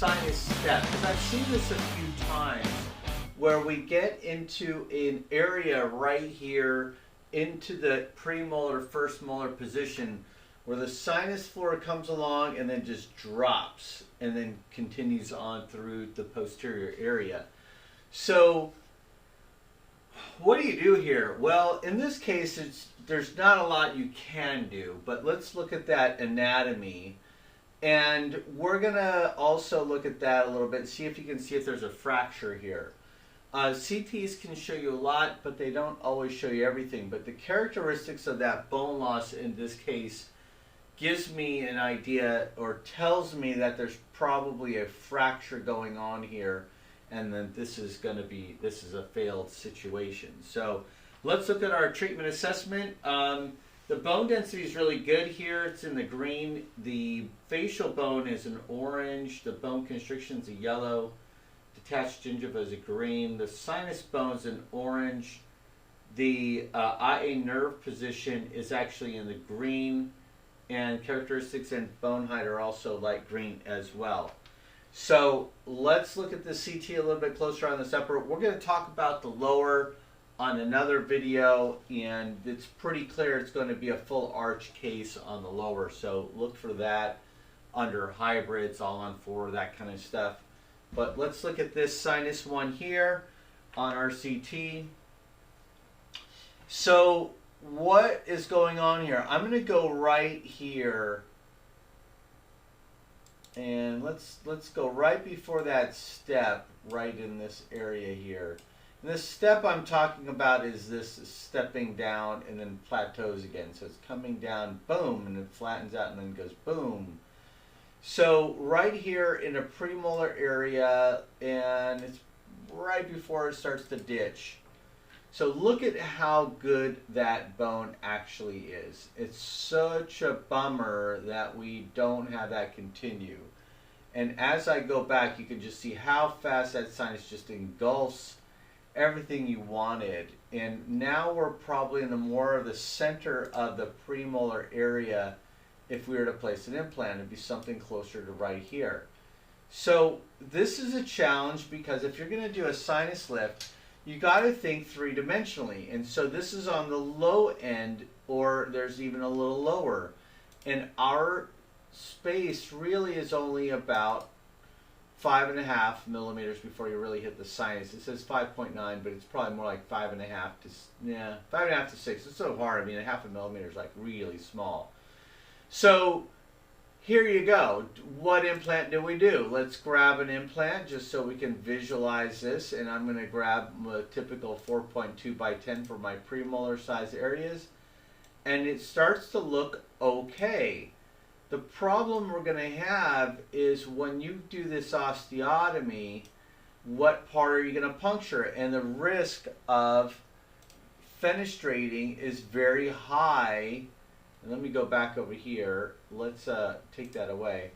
sinus step, because I've seen this a few times where we get into an area right here into the premolar, first molar position where the sinus flora comes along and then just drops and then continues on through the posterior area. So what do you do here? Well, in this case, there's not a lot you can do, but let's look at that anatomy. And we're going to also look at that a little bit, see if you can see if there's a fracture here. CTs can show you a lot, but they don't always show you everything. But the characteristics of that bone loss in this case gives me an idea or tells me that there's probably a fracture going on here, and then this is a failed situation. So let's look at our treatment assessment. The bone density is really good here. It's in the green. The facial bone is an orange. The bone constriction is a yellow. Detached gingiva is a green. The sinus bone is an orange. The IA nerve position is actually in the green. And characteristics and bone height are also light green as well. So let's look at the CT a little bit closer on this upper. We're going to talk about the lower on another video, and it's pretty clear it's going to be a full arch case on the lower. So look for that under hybrids, all on four, that kind of stuff. But let's look at this sinus one here on our CT. So what is going on here? I'm going to go right here, and let's go right before that step, right in this area here. And this step I'm talking about is this stepping down and then plateaus again. So it's coming down, boom, and it flattens out and then goes boom. So right here in a premolar area, and it's right before it starts to ditch. So look at how good that bone actually is. It's such a bummer that we don't have that continue. And as I go back, you can just see how fast that sinus just engulfs everything you wanted. And now we're probably in the more of the center of the premolar area. If we were to place an implant, it'd be something closer to right here. So this is a challenge because if you're going to do a sinus lift, you got to think three-dimensionally. And so this is on the low end, or there's even a little lower. And our space really is only about 5.5 millimeters before you really hit the sinus. It says 5.9, but it's probably more like 5.5 to 6. It's so hard. I mean, a half a millimeter is like really small. So here you go. What implant do we do? Let's grab an implant just so we can visualize this. And I'm going to grab a typical 4.2 by 10 for my premolar size areas. And it starts to look okay. The problem we're going to have is when you do this osteotomy, what part are you going to puncture? And the risk of fenestrating is very high. And let me go back over here. Let's take that away.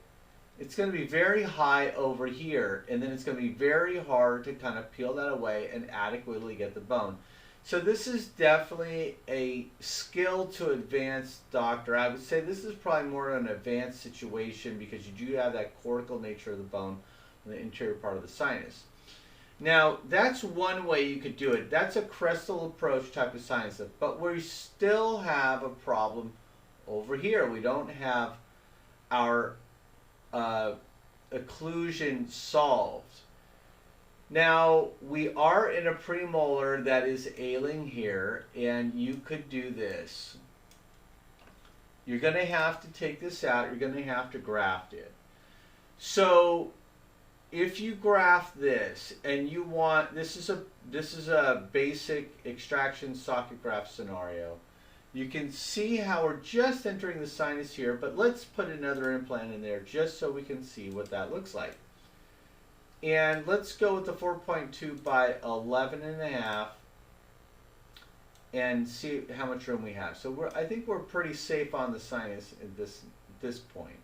It's going to be very high over here, and then it's going to be very hard to kind of peel that away and adequately get the bone. So this is definitely a skill to advanced doctor. I would say this is probably more an advanced situation because you do have that cortical nature of the bone on the interior part of the sinus. Now, that's one way you could do it. That's a crestal approach type of sinus lift, but we still have a problem over here. We don't have our occlusion solved. Now, we are in a premolar that is ailing here, and you could do this. You're going to have to take this out. You're going to have to graft it. So, if you graft this, and you want, this is a basic extraction socket graft scenario. You can see how we're just entering the sinus here, but let's put another implant in there just so we can see what that looks like. And let's go with the 4.2 by 11.5 and see how much room we have. So I think we're pretty safe on the sinus at this point.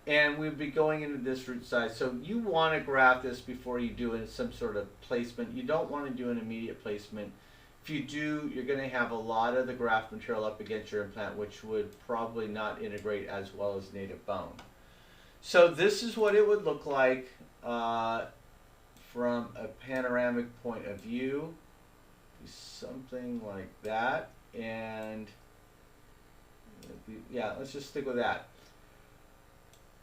And we'd be going into this root size. So you want to graft this before you do some sort of placement. You don't want to do an immediate placement. If you do, you're going to have a lot of the graft material up against your implant, which would probably not integrate as well as native bone. So this is what it would look like from a panoramic point of view. Something like that. And yeah, let's just stick with that.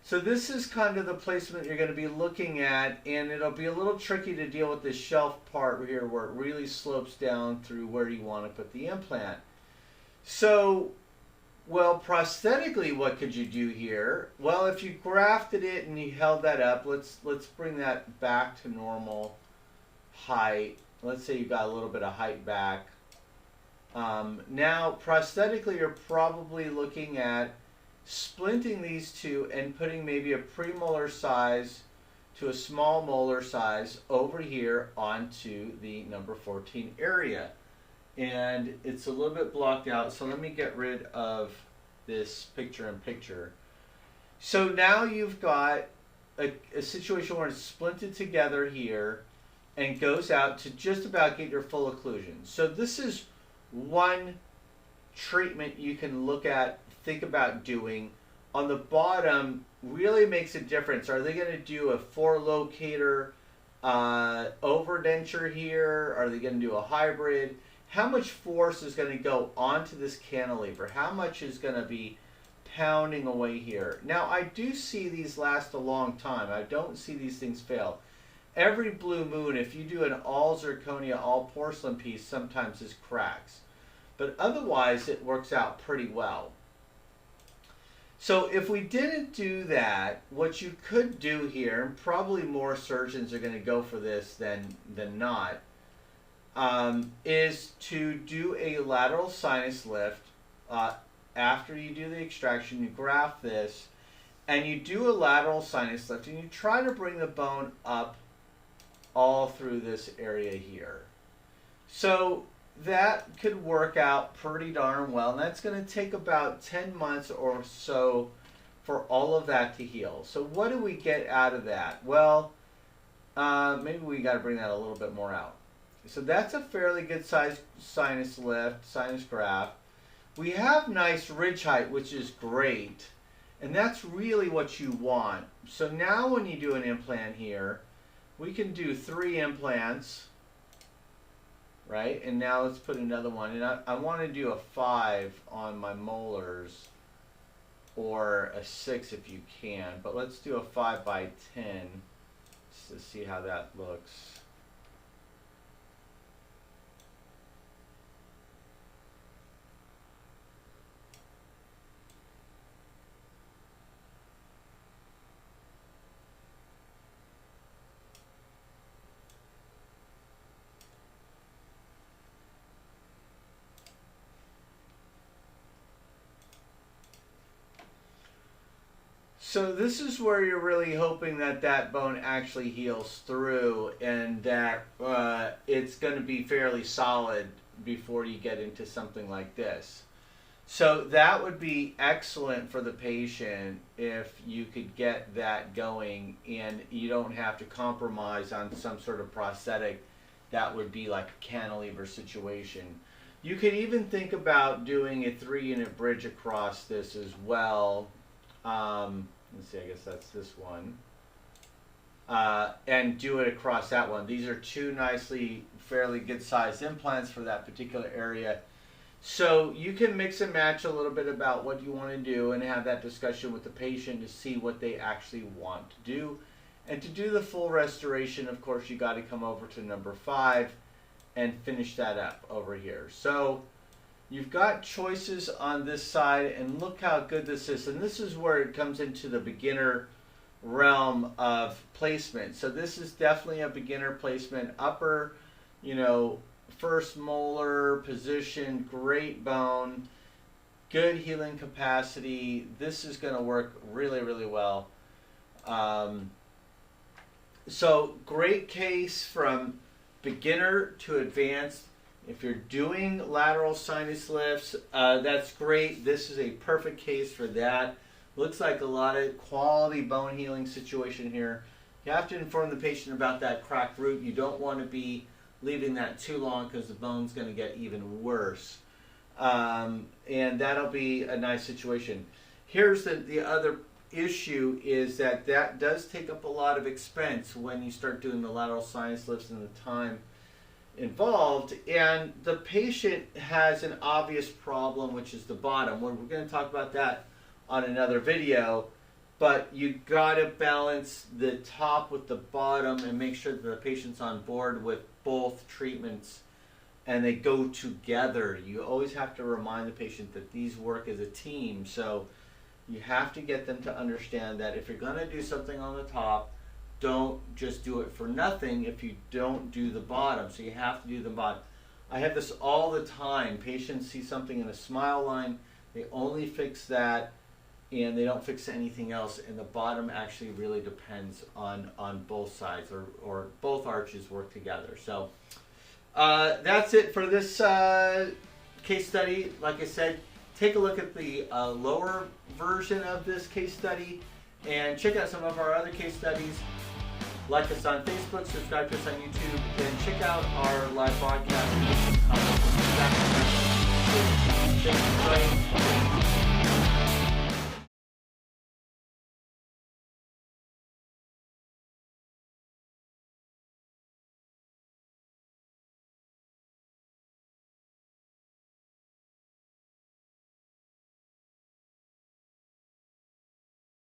So this is kind of the placement you're going to be looking at, and it'll be a little tricky to deal with this shelf part here where it really slopes down through where you want to put the implant. So, well, prosthetically, what could you do here? Well, if you grafted it and you held that up, let's bring that back to normal height. Let's say you got a little bit of height back. Now, prosthetically, you're probably looking at splinting these two and putting maybe a premolar size to a small molar size over here onto the number 14 area. And it's a little bit blocked out, so let me get rid of this picture-in-picture. So now you've got a situation where it's splinted together here and goes out to just about get your full occlusion. So this is one treatment you can look at, think about doing. On the bottom really makes a difference. Are they going to do a 4-locator overdenture here? Are they going to do a hybrid? How much force is going to go onto this cantilever? How much is going to be pounding away here? Now, I do see these last a long time. I don't see these things fail. Every blue moon, if you do an all zirconia, all porcelain piece, sometimes this cracks. But otherwise, it works out pretty well. So if we didn't do that, what you could do here, and probably more surgeons are going to go for this than not, is to do a lateral sinus lift. After you do the extraction, you graft this, and you do a lateral sinus lift, and you try to bring the bone up all through this area here. So that could work out pretty darn well, and that's going to take about 10 months or so for all of that to heal. So what do we get out of that? Well, maybe we got to bring that a little bit more out. So that's a fairly good size sinus lift, sinus graft. We have nice ridge height, which is great, and that's really what you want. So now when you do an implant here, we can do 3 implants. Right, and now let's put another one, and I want to do a 5 on my molars, or a 6 if you can, but let's do a 5 by 10 just to see how that looks. So this is where you're really hoping that that bone actually heals through, and that it's going to be fairly solid before you get into something like this. So that would be excellent for the patient if you could get that going and you don't have to compromise on some sort of prosthetic that would be like a cantilever situation. You could even think about doing a 3-unit bridge across this as well. Let's see, I guess that's this one. And do it across that one. These are 2 nicely, fairly good sized implants for that particular area. So you can mix and match a little bit about what you want to do and have that discussion with the patient to see what they actually want to do. And to do the full restoration, of course, you got to come over to number 5 and finish that up over here. So you've got choices on this side, and look how good this is. And this is where it comes into the beginner realm of placement. So this is definitely a beginner placement. Upper, first molar position, great bone, good healing capacity. This is going to work really, really well. So great case from beginner to advanced. If you're doing lateral sinus lifts, that's great. This is a perfect case for that. Looks like a lot of quality bone healing situation here. You have to inform the patient about that cracked root. You don't want to be leaving that too long because the bone's going to get even worse. And that'll be a nice situation. Here's the other issue is that does take up a lot of expense when you start doing the lateral sinus lifts and the time involved, and the patient has an obvious problem, which is the bottom. We're going to talk about that on another video, but you got to balance the top with the bottom and make sure that the patient's on board with both treatments and they go together. You always have to remind the patient that these work as a team, so you have to get them to understand that if you're going to do something on the top, don't just do it for nothing if you don't do the bottom. So you have to do the bottom. I have this all the time. Patients see something in a smile line, they only fix that, and they don't fix anything else, and the bottom actually really depends on both sides, or both arches work together. So that's it for this case study. Like I said, take a look at the lower version of this case study and check out some of our other case studies. Like us on Facebook, subscribe to us on YouTube, and check out our live broadcast.